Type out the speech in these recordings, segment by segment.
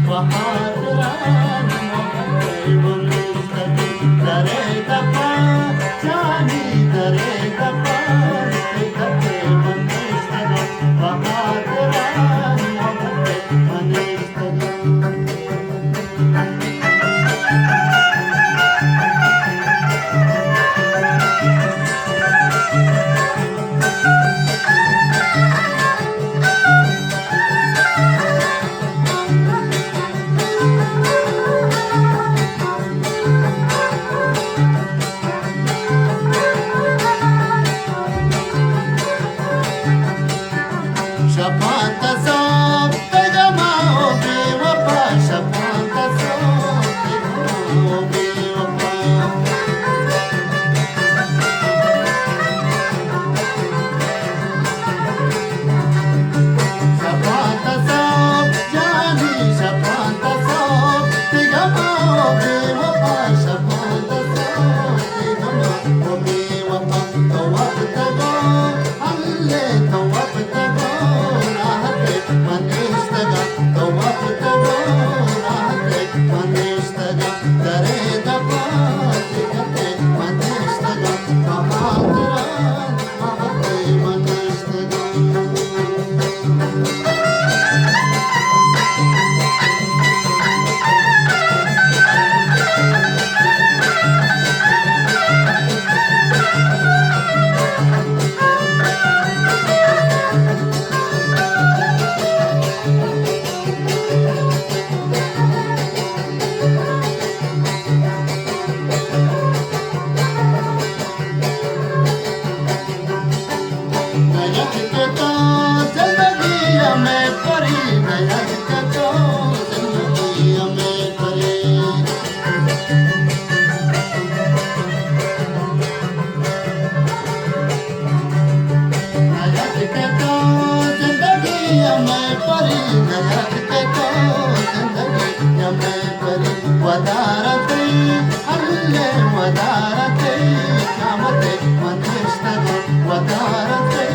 बहादुरान मोहब्बत दरे दफा जानी दरे दफा कते मनिस्तग बहादुरान मोहब्बत मनिस्तग शफात सोब तजमाओ बेवफा शफात सोब तजमाओ बेवफा शफात सोब जानी शफात सोब तजमाओ बेवफा शफात सोब तजमाओ बेवफा तवब तगो अल्ले तवब तगो वदारते अल्ले वदारते कामते मनिस्तग वदारते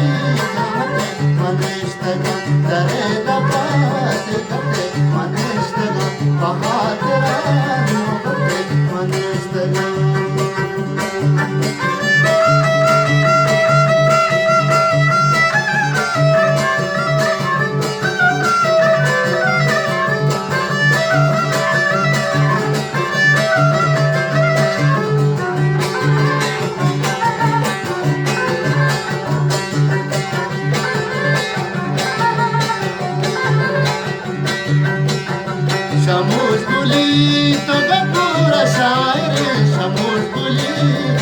कामते मनिस्तग दरे दफाते कते मनिस्तग बहादुरान मोहब्बत मनिस्तग शमूस गुली तो गपूर शायर शमूस गुली